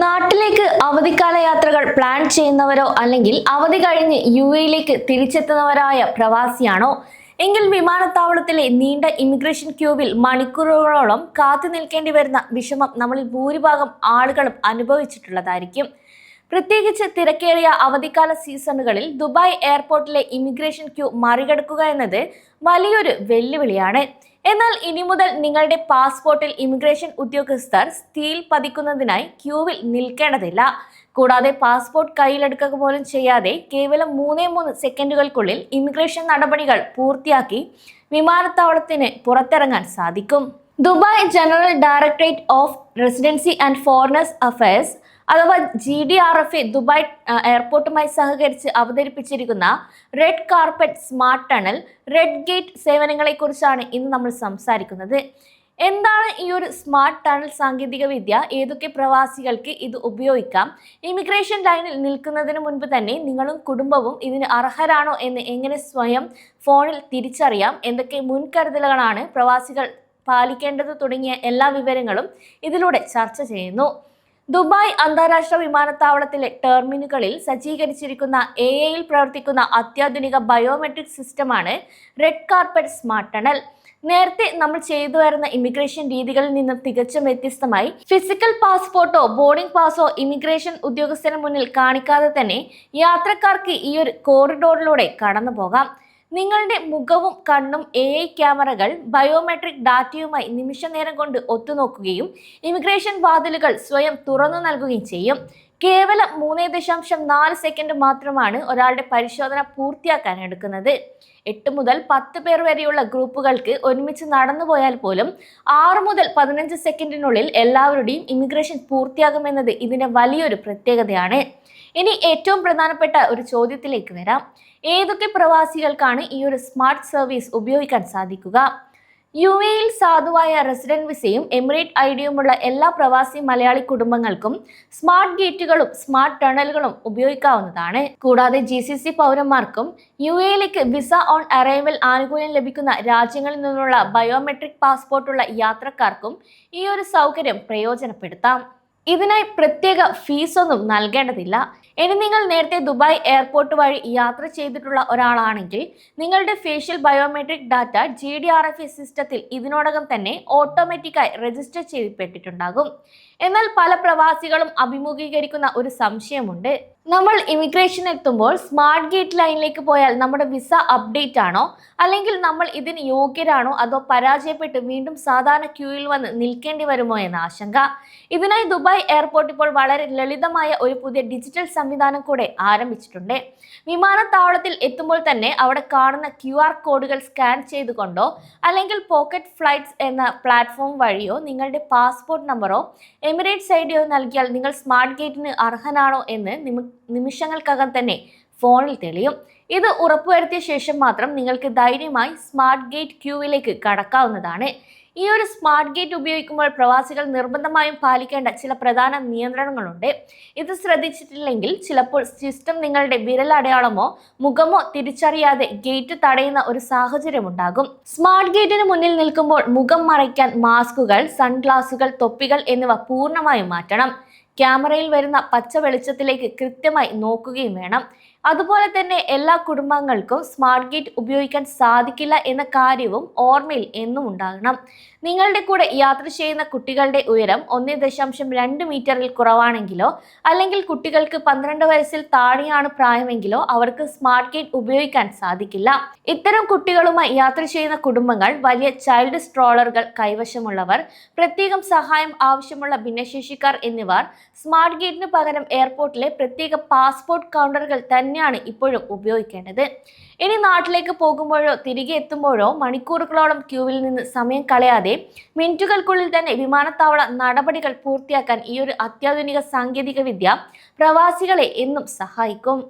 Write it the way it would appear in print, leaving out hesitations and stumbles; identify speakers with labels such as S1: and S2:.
S1: നാട്ടിലേക്ക് അവധിക്കാല യാത്രകൾ പ്ലാൻ ചെയ്യുന്നവരോ അല്ലെങ്കിൽ അവധി കഴിഞ്ഞ് യുഎയിലേക്ക് തിരിച്ചെത്തുന്നവരായ പ്രവാസിയാണോ എങ്കിൽ വിമാനത്താവളത്തിലെ നീണ്ട ഇമിഗ്രേഷൻ ക്യൂവിൽ മണിക്കൂറുകളോളം കാത്തു നിൽക്കേണ്ടി വരുന്ന വിഷമം നമ്മളിൽ ഭൂരിഭാഗം ആളുകളും അനുഭവിച്ചിട്ടുള്ളതായിരിക്കും. പ്രത്യേകിച്ച് തിരക്കേറിയ അവധിക്കാല സീസണുകളിൽ ദുബായ് എയർപോർട്ടിലെ ഇമിഗ്രേഷൻ ക്യൂ മറികടക്കുക എന്നത് വലിയൊരു വെല്ലുവിളിയാണ്. എന്നാൽ ഇനി മുതൽ നിങ്ങളുടെ പാസ്പോർട്ടിൽ ഇമിഗ്രേഷൻ ഉദ്യോഗസ്ഥർ സ്റ്റീൽ പതിക്കുന്നതിനായി ക്യൂവിൽ നിൽക്കേണ്ടതില്ല. കൂടാതെ പാസ്പോർട്ട് കയ്യിലെടുക്കുക പോലും ചെയ്യാതെ കേവലം 3 സെക്കൻഡുകൾക്കുള്ളിൽ ഇമിഗ്രേഷൻ നടപടികൾ പൂർത്തിയാക്കി വിമാനത്താവളത്തിന് പുറത്തിറങ്ങാൻ സാധിക്കും. Dubai general directorate of residency and foreigners affairs അഥവാ GDRFA ദുബായ് എയർപോർട്ടുമായി സഹകരിച്ച് അവതരിപ്പിച്ചിരിക്കുന്ന red carpet smart tunnel red gate സേവനങ്ങളെക്കുറിച്ചാണ് ഇന്ന് നമ്മൾ സംസാരിക്കുന്നത്. എന്താണ് ഈ ഒരു സ്മാർട്ട് ടണൽ സാങ്കേതിക വിദ്യ? ഏതൊക്കെ പ്രവാസികൾക്ക് ഇത് ഉപയോഗിക്കാം? ഇമിഗ്രേഷൻ ലൈനിൽ നിൽക്കുന്നതിന് മുൻപ് തന്നെ നിങ്ങളും കുടുംബവും ഇതിന് അർഹരാണോ എന്ന് എങ്ങനെ സ്വയം ഫോണിൽ തിരിച്ചറിയാം? എന്തൊക്കെ മുൻകരുതലുകളാണ് പ്രവാസികൾ പാലിക്കേണ്ടത് തുടങ്ങിയ എല്ലാ വിവരങ്ങളും ഇതിലൂടെ ചർച്ച ചെയ്യുന്നു. ദുബായ് അന്താരാഷ്ട്ര വിമാനത്താവളത്തിലെ ടെർമിനലുകളിൽ സജ്ജീകരിച്ചിരിക്കുന്ന AI-യിൽ പ്രവർത്തിക്കുന്ന അത്യാധുനിക ബയോമെട്രിക് സിസ്റ്റമാണ് റെഡ് കാർപ്പറ്റ് സ്മാർട്ട് ടണൽ. നേരത്തെ നമ്മൾ ചെയ്തു വരുന്ന ഇമിഗ്രേഷൻ രീതികളിൽ നിന്നും തികച്ചും വ്യത്യസ്തമായി ഫിസിക്കൽ പാസ്പോർട്ടോ ബോർഡിംഗ് പാസോ ഇമിഗ്രേഷൻ ഉദ്യോഗസ്ഥന് മുന്നിൽ കാണിക്കാതെ തന്നെ യാത്രക്കാർക്ക് ഈ ഒരു കോറിഡോറിലൂടെ കടന്നു പോകാം. നിങ്ങളുടെ മുഖവും കണ്ണും AI ക്യാമറകൾ ബയോമെട്രിക് ഡാറ്റയുമായി നിമിഷ നേരം കൊണ്ട് ഒത്തുനോക്കുകയും ഇമിഗ്രേഷൻ വാതിലുകൾ സ്വയം തുറന്നു നൽകുകയും ചെയ്യും. കേവലം 3.4 സെക്കൻഡ് മാത്രമാണ് ഒരാളുടെ പരിശോധന പൂർത്തിയാക്കാൻ എടുക്കുന്നത്. 8 മുതൽ 10 പേർ വരെയുള്ള ഗ്രൂപ്പുകൾക്ക് ഒരുമിച്ച് നടന്നു പോയാൽ പോലും 6 മുതൽ 15 സെക്കൻഡിനുള്ളിൽ എല്ലാവരുടെയും ഇമിഗ്രേഷൻ പൂർത്തിയാകുമെന്നത് ഇതിന്റെ വലിയൊരു പ്രത്യേകതയാണ്. ഇനി ഏറ്റവും പ്രധാനപ്പെട്ട ഒരു ചോദ്യത്തിലേക്ക് വരാം. ഏതൊക്കെ പ്രവാസികൾക്കാണ് ഈ ഒരു സ്മാർട്ട് സർവീസ് ഉപയോഗിക്കാൻ സാധിക്കുക? UAEയിൽ സാധുവായ റെസിഡന്റ് വിസയും എമിറേറ്റ് ഐഡിയുമുള്ള എല്ലാ പ്രവാസി മലയാളി കുടുംബങ്ങൾക്കും സ്മാർട്ട് ഗേറ്റുകളും സ്മാർട്ട് ടണലുകളും ഉപയോഗിക്കാവുന്നതാണ്. കൂടാതെ GCC പൗരന്മാർക്കും UAEയിലേക്ക് വിസ ഓൺ അറൈവൽ ആനുകൂല്യം ലഭിക്കുന്ന രാജ്യങ്ങളിൽ നിന്നുള്ള ബയോമെട്രിക് പാസ്പോർട്ടുള്ള യാത്രക്കാർക്കും ഈ ഒരു സൗകര്യം പ്രയോജനപ്പെടുത്താം. ഇതിനായി പ്രത്യേക ഫീസൊന്നും നൽകേണ്ടതില്ല. ഇനി നിങ്ങൾ നേരത്തെ ദുബായ് എയർപോർട്ട് വഴി യാത്ര ചെയ്തിട്ടുള്ള ഒരാളാണെങ്കിൽ നിങ്ങളുടെ ഫേഷ്യൽ ബയോമെട്രിക് ഡാറ്റ GDRFA സിസ്റ്റത്തിൽ ഇതിനോടകം തന്നെ ഓട്ടോമാറ്റിക്കായി രജിസ്റ്റർ ചെയ്യപ്പെട്ടിട്ടുണ്ടാകും. എന്നാൽ പല പ്രവാസികളും അഭിമുഖീകരിക്കുന്ന ഒരു സംശയമുണ്ട്. നമ്മൾ ഇമിഗ്രേഷൻ എത്തുമ്പോൾ സ്മാർട്ട് ഗേറ്റ് ലൈനിലേക്ക് പോയാൽ നമ്മുടെ വിസ അപ്ഡേറ്റ് ആണോ, അല്ലെങ്കിൽ നമ്മൾ ഇതിന് യോഗ്യരാണോ, അതോ പരാജയപ്പെട്ട് വീണ്ടും സാധാരണ ക്യൂയിൽ വന്ന് നിൽക്കേണ്ടി വരുമോ എന്ന ആശങ്ക. ഇതിനായി ദുബായ് എയർപോർട്ട് ഇപ്പോൾ വളരെ ലളിതമായ ഒരു പുതിയ ഡിജിറ്റൽ സംവിധാനം കൂടെ ആരംഭിച്ചിട്ടുണ്ട്. വിമാനത്താവളത്തിൽ എത്തുമ്പോൾ തന്നെ അവിടെ കാണുന്ന QR കോഡുകൾ സ്കാൻ ചെയ്തുകൊണ്ടോ അല്ലെങ്കിൽ പോക്കറ്റ് ഫ്ലൈറ്റ്സ് എന്ന പ്ലാറ്റ്ഫോം വഴിയോ നിങ്ങളുടെ പാസ്പോർട്ട് നമ്പറോ എമിറേറ്റ്സ് ഐഡിയോ നൽകിയാൽ നിങ്ങൾ സ്മാർട്ട് ഗേറ്റിന് അർഹനാണോ എന്ന് നിമിഷങ്ങൾക്കകം തന്നെ ഫോണിൽ തെളിയും. ഇത് ഉറപ്പുവരുത്തിയ ശേഷം മാത്രം നിങ്ങൾക്ക് ധൈര്യമായി സ്മാർട്ട് ഗേറ്റ് ക്യൂവിലേക്ക് കടക്കാവുന്നതാണ്. ഈ ഒരു സ്മാർട്ട് ഗേറ്റ് ഉപയോഗിക്കുമ്പോൾ പ്രവാസികൾ നിർബന്ധമായും പാലിക്കേണ്ട ചില പ്രധാന നിയന്ത്രണങ്ങളുണ്ട്. ഇത് ശ്രദ്ധിച്ചിട്ടില്ലെങ്കിൽ ചിലപ്പോൾ സിസ്റ്റം നിങ്ങളുടെ വിരലടയാളമോ മുഖമോ തിരിച്ചറിയാതെ ഗേറ്റ് തടയുന്ന ഒരു സാഹചര്യം ഉണ്ടാകും. സ്മാർട്ട് ഗേറ്റിന് മുന്നിൽ നിൽക്കുമ്പോൾ മുഖം മറയ്ക്കാൻ മാസ്കുകൾ, സൺഗ്ലാസുകൾ, തൊപ്പികൾ എന്നിവ പൂർണ്ണമായും മാറ്റണം. ക്യാമറയിൽ വരുന്ന പച്ച വെളിച്ചത്തിലേക്ക് കൃത്യമായി നോക്കുകയും വേണം. അതുപോലെ തന്നെ എല്ലാ കുടുംബങ്ങൾക്കും സ്മാർട്ട് ഗേറ്റ് ഉപയോഗിക്കാൻ സാധിക്കില്ല എന്ന കാര്യവും ഓർമ്മയിൽ എന്നും ഉണ്ടാകണം. നിങ്ങളുടെ കൂടെ യാത്ര ചെയ്യുന്ന കുട്ടികളുടെ ഉയരം 1.2 മീറ്ററിൽ കുറവാണെങ്കിലോ അല്ലെങ്കിൽ കുട്ടികൾക്ക് 12 വയസ്സിൽ താഴെയാണ് പ്രായമെങ്കിലോ അവർക്ക് സ്മാർട്ട് ഗേറ്റ് ഉപയോഗിക്കാൻ സാധിക്കില്ല. ഇത്തരം കുട്ടികളുമായി യാത്ര ചെയ്യുന്ന കുടുംബങ്ങൾ, വലിയ ചൈൽഡ് സ്ട്രോളറുകൾ കൈവശമുള്ളവർ, പ്രത്യേകം സഹായം ആവശ്യമുള്ള ഭിന്നശേഷിക്കാർ എന്നിവർ സ്മാർട്ട് ഗേറ്റിന് പകരം എയർപോർട്ടിലെ പ്രത്യേക പാസ്പോർട്ട് കൗണ്ടറുകൾ തന്നെയാണ് ഇപ്പോഴും ഉപയോഗിക്കേണ്ടത്. ഇനി നാട്ടിലേക്ക് പോകുമ്പോഴോ തിരികെ എത്തുമ്പോഴോ മണിക്കൂറുകളോളം ക്യൂവിൽ നിന്ന് സമയം കളയാതെ മിനിറ്റുകൾക്കുള്ളിൽ തന്നെ വിമാനത്താവള നടപടികൾ പൂർത്തിയാക്കാൻ ഈ ഒരു അത്യാധുനിക സാങ്കേതിക വിദ്യ പ്രവാസികളെ എന്നും സഹായിക്കും.